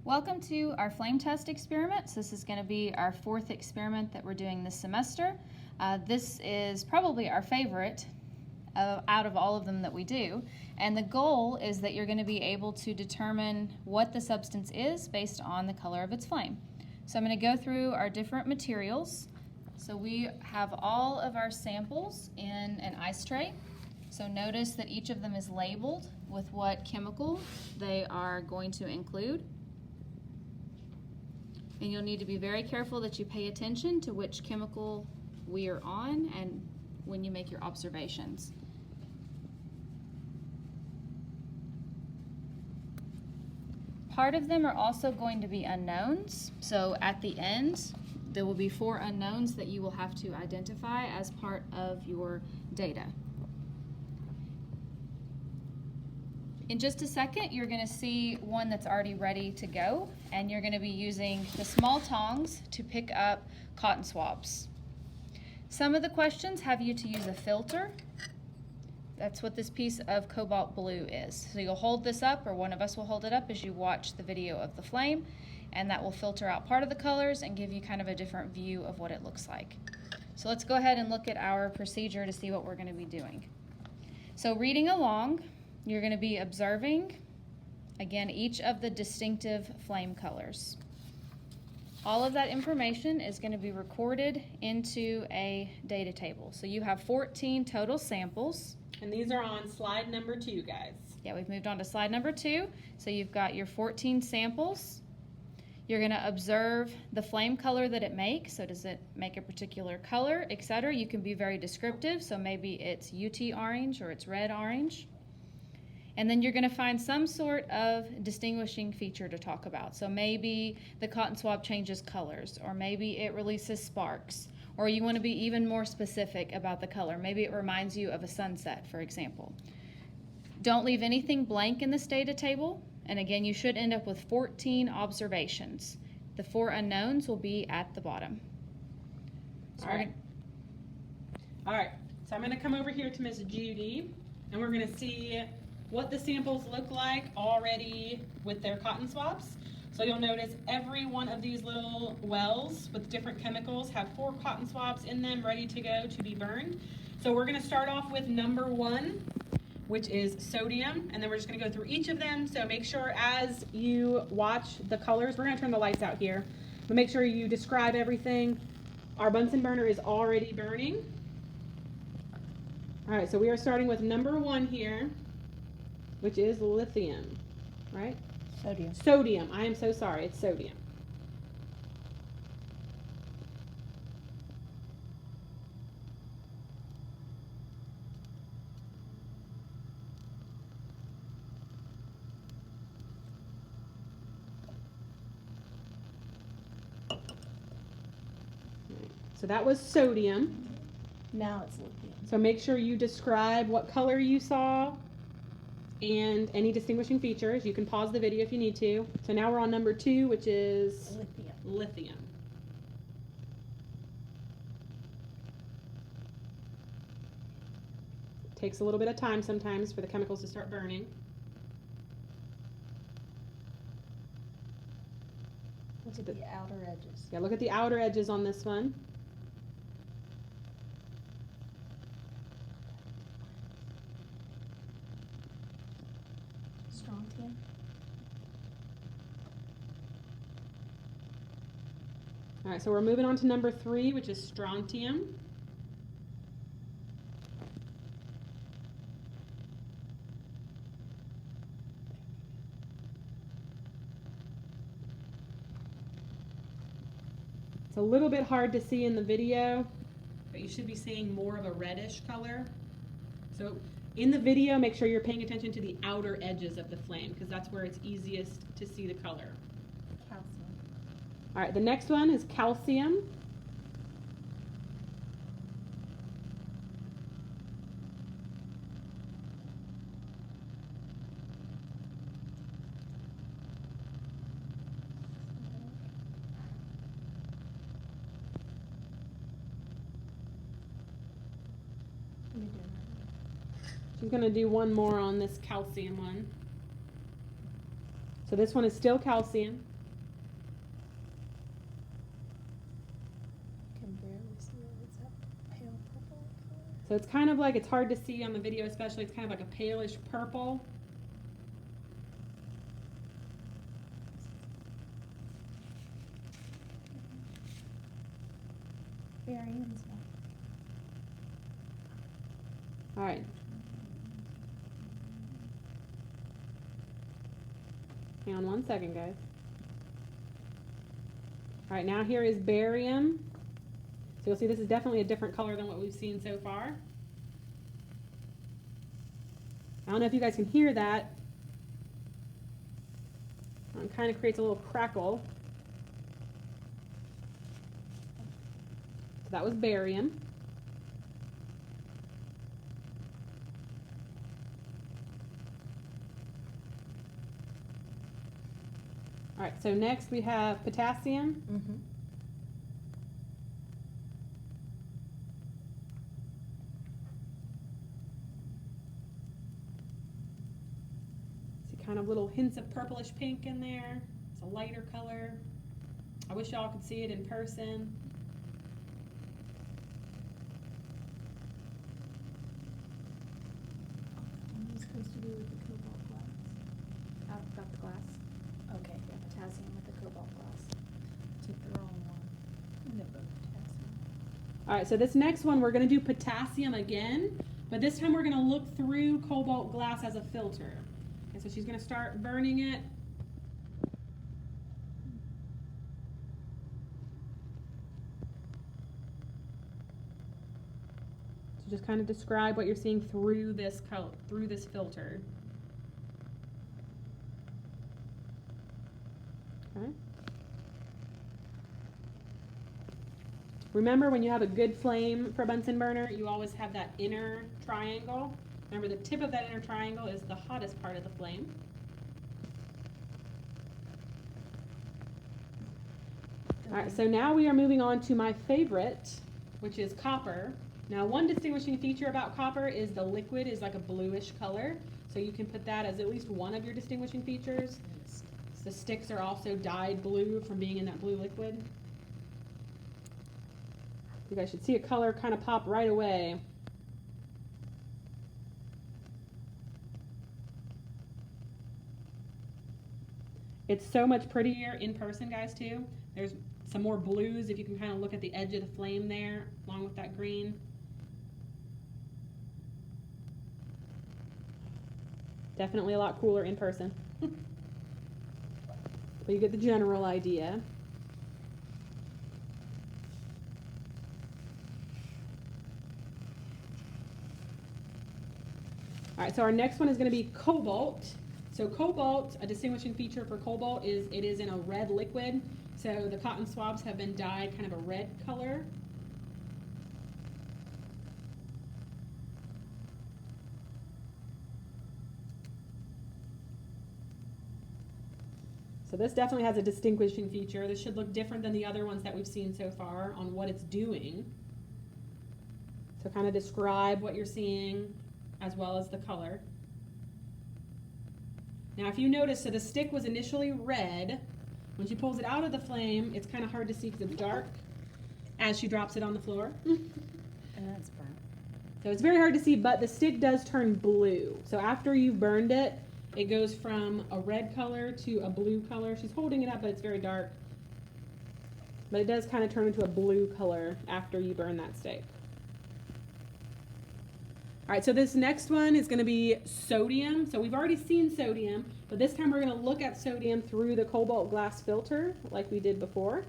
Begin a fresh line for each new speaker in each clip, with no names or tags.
Welcome to our flame test experiments. This is going to be our fourth experiment that we're doing this semester. This is probably our favorite out of all of them that we do. And the goal is that you're going to be able to determine what the substance is based on the color of its flame. So I'm going to go through our different materials. So we have all of our samples in an ice tray. So notice that each of them is labeled with what chemical they are going to include. And you'll need to be very careful that you pay attention to which chemical we are on and when you make your observations. Part of them are also going to be unknowns. So at the end, there will be 4 unknowns that you will have to identify as part of your data. In just a second, you're going to see one that's already ready to go, and you're going to be using the small tongs to pick up cotton swabs. Some of the questions have you to use a filter. That's what this piece of cobalt blue is. So you'll hold this up, or one of us will hold it up as you watch the video of the flame, and that will filter out part of the colors and give you kind of a different view of what it looks like. So let's go ahead and look at our procedure to see what we're going to be doing. So reading along, you're going to be observing, again, each of the distinctive flame colors. All of that information is going to be recorded into a data table. So you have 14 total samples.
And these are on slide number 2, guys.
Yeah, we've moved on to slide number 2. So you've got your 14 samples. You're going to observe the flame color that it makes. So does it make a particular color, etc. You can be very descriptive. So maybe it's UT orange or it's red orange. And then you're going to find some sort of distinguishing feature to talk about. So maybe the cotton swab changes colors, or maybe it releases sparks, or you want to be even more specific about the color. Maybe it reminds you of a sunset, for example. Don't leave anything blank in this data table. And again, you should end up with 14 observations. The 4 unknowns will be at the bottom. So
All right, so I'm going to come over here to Miss Judy, and we're going to see what the samples look like already with their cotton swabs. So you'll notice every one of these little wells with different chemicals have 4 cotton swabs in them ready to go to be burned. So we're going to start off with number 1, which is sodium, and then we're just going to go through each of them. So make sure as you watch the colors, we're going to turn the lights out here, but make sure you describe everything. Our Bunsen burner is already burning. All right, so we are starting with number 1 here, which is lithium, right?
Sodium.
Sodium. I am so sorry. It's sodium. So that was sodium.
Now it's lithium.
So make sure you describe what color you saw and any distinguishing features. You can pause the video if you need to. So now we're on number 2, which is
Lithium.
lithium. Takes a little bit of time sometimes for the chemicals to start burning.
Look at the outer edges.
Yeah, look at the outer edges on this one.
Strontium.
All right, so we're moving on to number 3, which is strontium. It's a little bit hard to see in the video, but you should be seeing more of a reddish color. So in the video, make sure you're paying attention to the outer edges of the flame, because that's where it's easiest to see the color.
Calcium.
All right, the next one is calcium.
Let me do it.
She's going to do one more on this calcium one. So this one is still calcium. So it's kind of like, it's hard to see on the video especially, it's kind of like a palish purple.
Variants.
All right. Hang on one second, guys. All right, now here is barium. So you'll see this is definitely a different color than what we've seen so far. I don't know if you guys can hear that. It kind of creates a little crackle. So that was barium. All right, so next we have potassium.
Mm-hmm.
See kind of little hints of purplish pink in there. It's a lighter color. I wish y'all could see it in person.
What are you supposed to do with the cobalt glass? I've got the glass. Okay. Yeah, potassium with the cobalt glass. Took the wrong one. And they're both potassium.
All right, so this next one, we're gonna do potassium again, but this time we're gonna look through cobalt glass as a filter. Okay, so she's gonna start burning it. So just kind of describe what you're seeing through this through this filter. Okay. Remember, when you have a good flame for a Bunsen burner, you always have that inner triangle. Remember, the tip of that inner triangle is the hottest part of the flame. All right, so now we are moving on to my favorite, which is copper. Now, one distinguishing feature about copper is the liquid is like a bluish color. So you can put that as at least one of your distinguishing features. The sticks are also dyed blue from being in that blue liquid. You guys should see a color kind of pop right away. It's so much prettier in person, guys, too. There's some more blues if you can kind of look at the edge of the flame there, along with that green. Definitely a lot cooler in person. But you get the general idea. All right, so our next one is going to be cobalt. So cobalt, a distinguishing feature for cobalt is it is in a red liquid. So the cotton swabs have been dyed kind of a red color. So this definitely has a distinguishing feature. This should look different than the other ones that we've seen so far on what it's doing. So kind of describe what you're seeing as well as the color. Now if you notice, so the stick was initially red. When she pulls it out of the flame, it's kind of hard to see because it's dark as she drops it on the floor.
And that's burnt.
So it's very hard to see, but the stick does turn blue. So after you've burned it, it goes from a red color to a blue color. She's holding it up, but it's very dark. But it does kind of turn into a blue color after you burn that steak. All right, so this next one is going to be sodium. So we've already seen sodium, but this time we're going to look at sodium through the cobalt glass filter like we did before.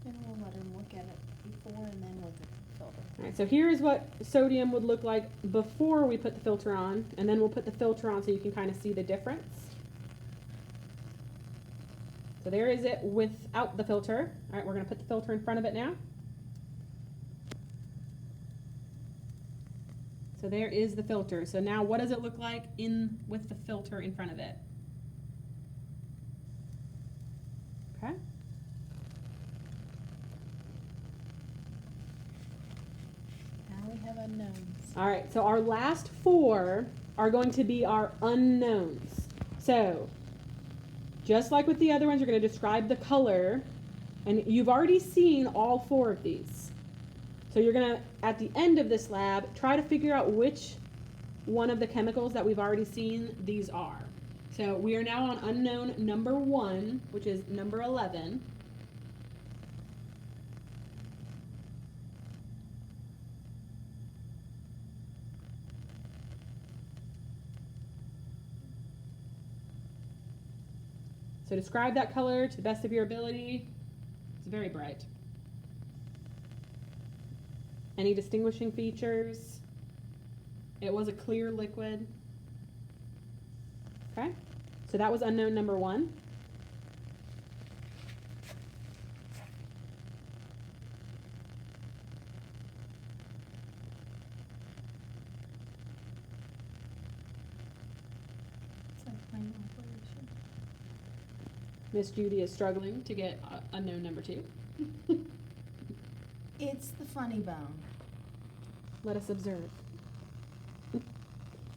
And we'll let them look at it before and then with the filter.
All right, so here's what sodium would look like before we put the filter on, and then we'll put the filter on so you can kind of see the difference. So there is it without the filter. All right, we're going to put the filter in front of it now. So there is the filter. So now what does it look like with the filter in front of it? Okay.
Now we have unknowns.
All right, so our last four are going to be our unknowns. So just like with the other ones, you're going to describe the color, and you've already seen all four of these. So you're gonna, at the end of this lab, try to figure out which one of the chemicals that we've already seen these are. So we are now on unknown number 1, which is number 11. So describe that color to the best of your ability. It's very bright. Any distinguishing features? It was a clear liquid. Okay, so that was unknown number 1.
It's like plain operation.
Miss Judy is struggling to get unknown number 2.
It's the funny bone.
Let us observe.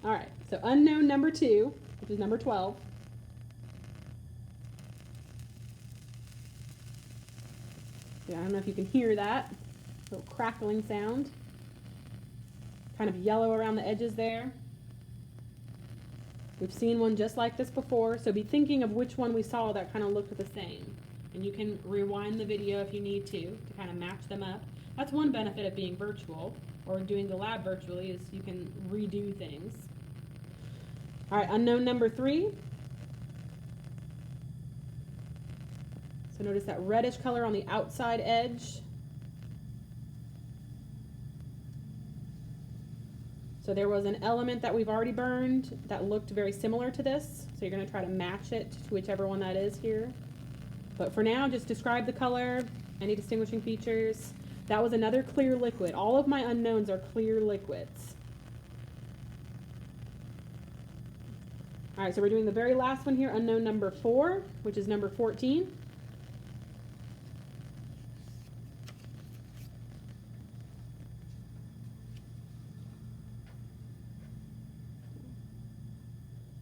All right, so unknown number 2, which is number 12. Yeah, I don't know if you can hear that little crackling sound. Kind of yellow around the edges there. We've seen one just like this before, so be thinking of which one we saw that kind of looked the same. And you can rewind the video if you need to kind of match them up. That's one benefit of being virtual or doing the lab virtually, is you can redo things. All right, unknown number 3. So notice that reddish color on the outside edge. So there was an element that we've already burned that looked very similar to this. So you're going to try to match it to whichever one that is here. But for now, just describe the color, any distinguishing features. That was another clear liquid. All of my unknowns are clear liquids. All right, so we're doing the very last one here, unknown number 4, which is number 14.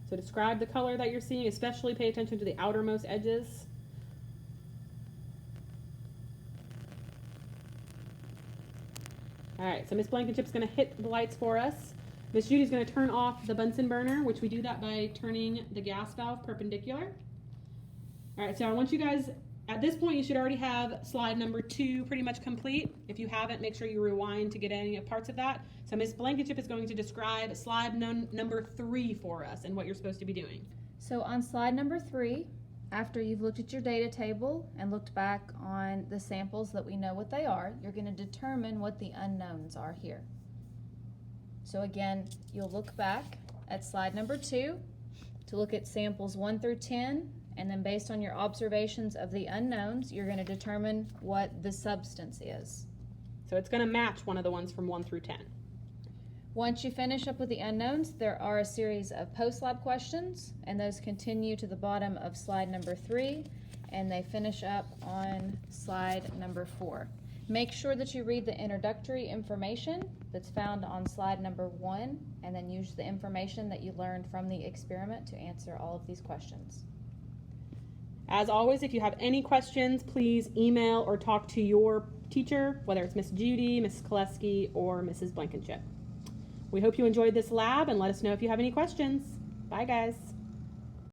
So describe the color that you're seeing, especially pay attention to the outermost edges. All right, so Miss Blankenship's gonna hit the lights for us. Miss Judy's gonna turn off the Bunsen burner, which we do that by turning the gas valve perpendicular. All right, so I want you guys, at this point, you should already have slide number 2 pretty much complete. If you haven't, make sure you rewind to get any parts of that. So Miss Blankenship is going to describe slide number 3 for us and what you're supposed to be doing.
So on slide number 3, after you've looked at your data table and looked back on the samples that we know what they are, you're going to determine what the unknowns are here. So again, you'll look back at slide number 2 to look at samples 1 through 10, and then based on your observations of the unknowns, you're going to determine what the substance is.
So it's going to match one of the ones from 1 through 10.
Once you finish up with the unknowns, there are a series of post-lab questions, and those continue to the bottom of slide number 3, and they finish up on slide number 4. Make sure that you read the introductory information that's found on slide number 1, and then use the information that you learned from the experiment to answer all of these questions.
As always, if you have any questions, please email or talk to your teacher, whether it's Miss Judy, Mrs. Koleski, or Mrs. Blankenship. We hope you enjoyed this lab, and let us know if you have any questions. Bye, guys.